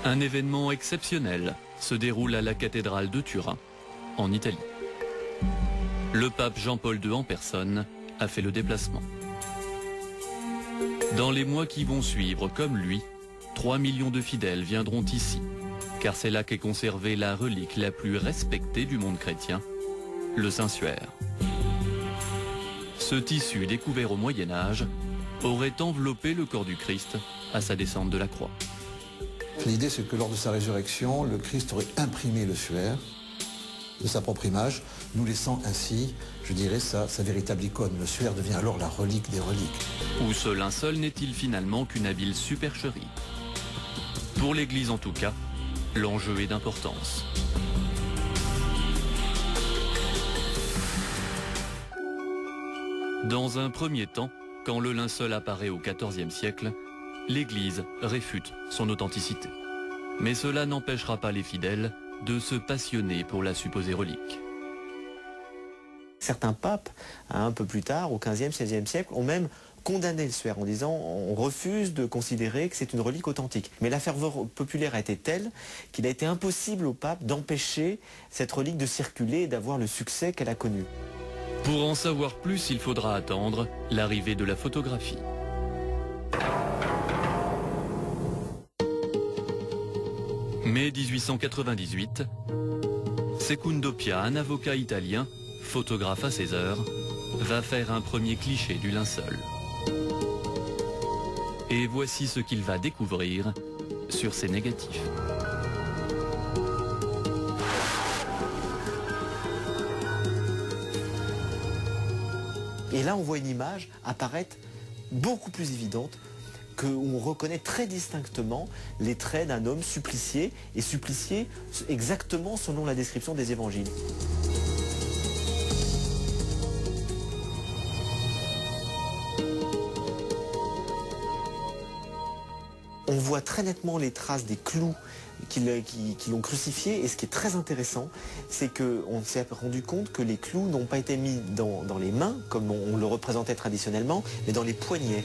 Un événement exceptionnel se déroule à la cathédrale de Turin, en Italie. Le pape Jean-Paul II en personne a fait le déplacement. Dans les mois qui vont suivre, comme lui, 3 millions de fidèles viendront ici, car c'est là qu'est conservée la relique la plus respectée du monde chrétien, le Saint-Suaire. Ce tissu découvert au Moyen-Âge aurait enveloppé le corps du Christ à sa descente de la croix. L'idée, c'est que lors de sa résurrection, le Christ aurait imprimé le suaire de sa propre image, nous laissant ainsi, je dirais, sa véritable icône. Le suaire devient alors la relique des reliques. Ou ce linceul n'est-il finalement qu'une habile supercherie? Pour l'Église en tout cas, l'enjeu est d'importance. Dans un premier temps, quand le linceul apparaît au XIVe siècle, l'Église réfute son authenticité. Mais cela n'empêchera pas les fidèles de se passionner pour la supposée relique. Certains papes, un peu plus tard, au XVe, XVIe siècle, ont même condamné le suaire en disant on refuse de considérer que c'est une relique authentique. Mais la ferveur populaire a été telle qu'il a été impossible au pape d'empêcher cette relique de circuler et d'avoir le succès qu'elle a connu. Pour en savoir plus, il faudra attendre l'arrivée de la photographie. Mai 1898, Secundo Pia, un avocat italien, photographe à ses heures, va faire un premier cliché du linceul. Et voici ce qu'il va découvrir sur ses négatifs. Et là, on voit une image apparaître beaucoup plus évidente, où on reconnaît très distinctement les traits d'un homme supplicié, et supplicié exactement selon la description des évangiles. On voit très nettement les traces des clous qui l'ont crucifié, et ce qui est très intéressant, c'est qu'on s'est rendu compte que les clous n'ont pas été mis dans les mains, comme on le représentait traditionnellement, mais dans les poignets.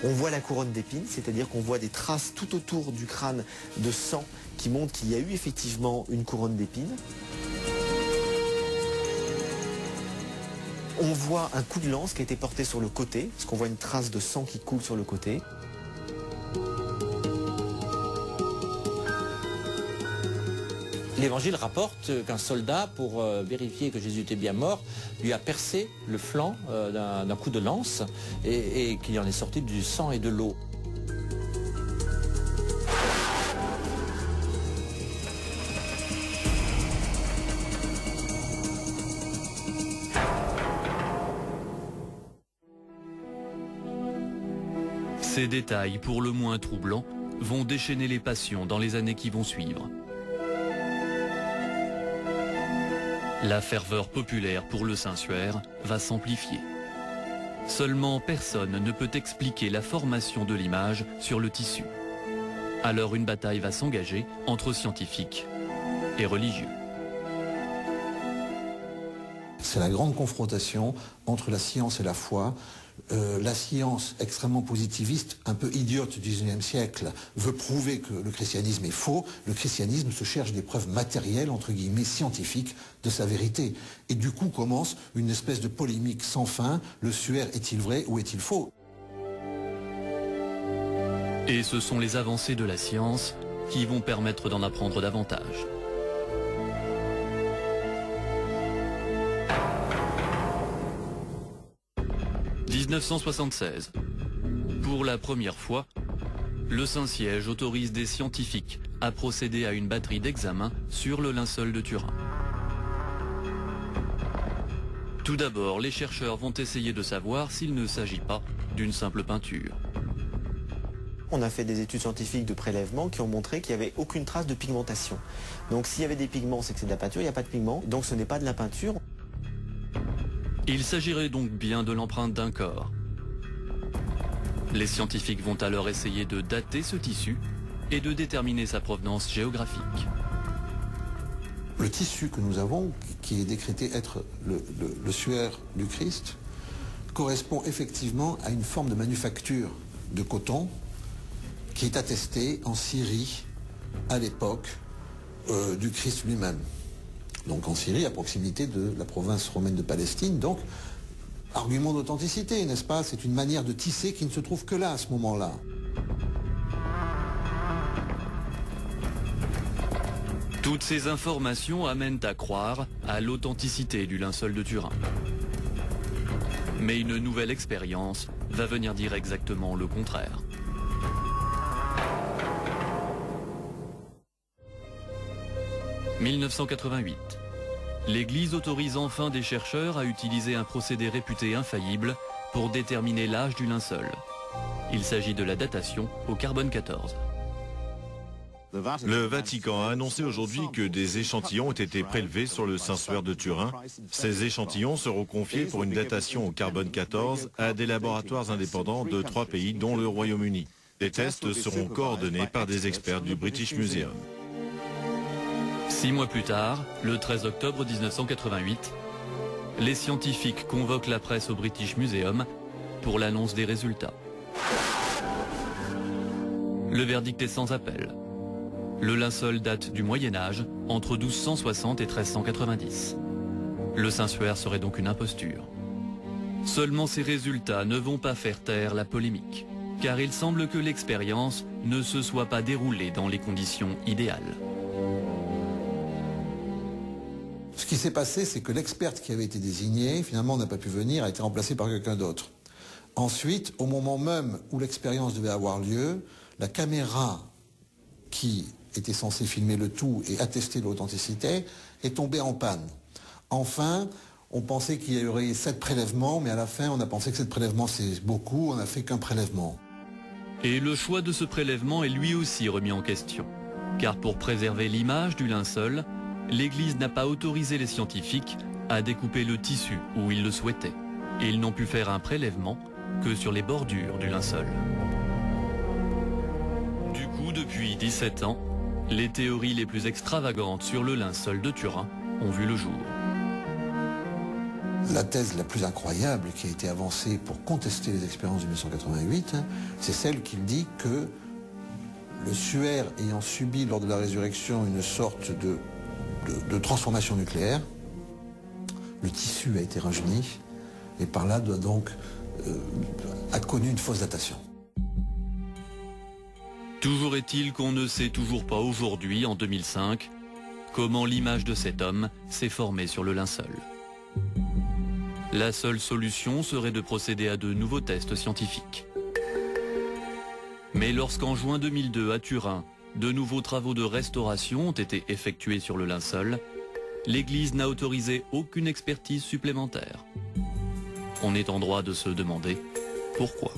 On voit la couronne d'épines, c'est-à-dire qu'on voit des traces tout autour du crâne de sang qui montrent qu'il y a eu effectivement une couronne d'épines. On voit un coup de lance qui a été porté sur le côté, parce qu'on voit une trace de sang qui coule sur le côté. L'Évangile rapporte qu'un soldat, pour vérifier que Jésus était bien mort, lui a percé le flanc d'un coup de lance et qu'il en est sorti du sang et de l'eau. Ces détails, pour le moins troublants, vont déchaîner les passions dans les années qui vont suivre. La ferveur populaire pour le Saint-Suaire va s'amplifier. Seulement personne ne peut expliquer la formation de l'image sur le tissu. Alors une bataille va s'engager entre scientifiques et religieux. C'est la grande confrontation entre la science et la foi. La science extrêmement positiviste, un peu idiote du XIXe siècle, veut prouver que le christianisme est faux. Le christianisme se cherche des preuves matérielles, entre guillemets, scientifiques de sa vérité. Et du coup commence une espèce de polémique sans fin. Le suaire est-il vrai ou est-il faux? Et ce sont les avancées de la science qui vont permettre d'en apprendre davantage. « 1976. Pour la première fois, le Saint-Siège autorise des scientifiques à procéder à une batterie d'examen sur le linceul de Turin. Tout d'abord, les chercheurs vont essayer de savoir s'il ne s'agit pas d'une simple peinture. On a fait des études scientifiques de prélèvement qui ont montré qu'il n'y avait aucune trace de pigmentation. Donc s'il y avait des pigments, c'est que c'est de la peinture, il n'y a pas de pigments, donc ce n'est pas de la peinture. Il s'agirait donc bien de l'empreinte d'un corps. Les scientifiques vont alors essayer de dater ce tissu et de déterminer sa provenance géographique. Le tissu que nous avons, qui est décrété être le suaire du Christ, correspond effectivement à une forme de manufacture de coton qui est attestée en Syrie à l'époque du Christ lui-même. Donc en Syrie, à proximité de la province romaine de Palestine. Donc, argument d'authenticité, n'est-ce pas? C'est une manière de tisser qui ne se trouve que là, à ce moment-là. Toutes ces informations amènent à croire à l'authenticité du linceul de Turin. Mais une nouvelle expérience va venir dire exactement le contraire. « 1988. L'Église autorise enfin des chercheurs à utiliser un procédé réputé infaillible pour déterminer l'âge du linceul. Il s'agit de la datation au carbone 14. Le Vatican a annoncé aujourd'hui que des échantillons ont été prélevés sur le Saint-Suaire de Turin. Ces échantillons seront confiés pour une datation au carbone 14 à des laboratoires indépendants de 3 pays, dont le Royaume-Uni. Les tests seront coordonnés par des experts du British Museum. 6 mois plus tard, le 13 octobre 1988, les scientifiques convoquent la presse au British Museum pour l'annonce des résultats. Le verdict est sans appel. Le linceul date du Moyen-Âge, entre 1260 et 1390. Le Saint-Suaire serait donc une imposture. Seulement ces résultats ne vont pas faire taire la polémique, car il semble que l'expérience ne se soit pas déroulée dans les conditions idéales. Ce qui s'est passé, c'est que l'experte qui avait été désignée, finalement n'a pas pu venir, a été remplacée par quelqu'un d'autre. Ensuite, au moment même où l'expérience devait avoir lieu, la caméra qui était censée filmer le tout et attester de l'authenticité est tombée en panne. Enfin, on pensait qu'il y aurait 7 prélèvements, mais à la fin, on a pensé que 7 prélèvements, c'est beaucoup, on n'a fait qu'un prélèvement. Et le choix de ce prélèvement est lui aussi remis en question. Car pour préserver l'image du linceul, l'Église n'a pas autorisé les scientifiques à découper le tissu où ils le souhaitaient. Et ils n'ont pu faire un prélèvement que sur les bordures du linceul. Du coup, depuis 17 ans, les théories les plus extravagantes sur le linceul de Turin ont vu le jour. La thèse la plus incroyable qui a été avancée pour contester les expériences de 1988, c'est celle qui dit que le suaire ayant subi lors de la résurrection une sorte de transformation nucléaire, le tissu a été rajeuni et par là a connu une fausse datation. Toujours est-il qu'on ne sait toujours pas aujourd'hui, en 2005, comment l'image de cet homme s'est formée sur le linceul. La seule solution serait de procéder à de nouveaux tests scientifiques. Mais lorsqu'en juin 2002, à Turin, de nouveaux travaux de restauration ont été effectués sur le linceul, l'Église n'a autorisé aucune expertise supplémentaire. On est en droit de se demander pourquoi.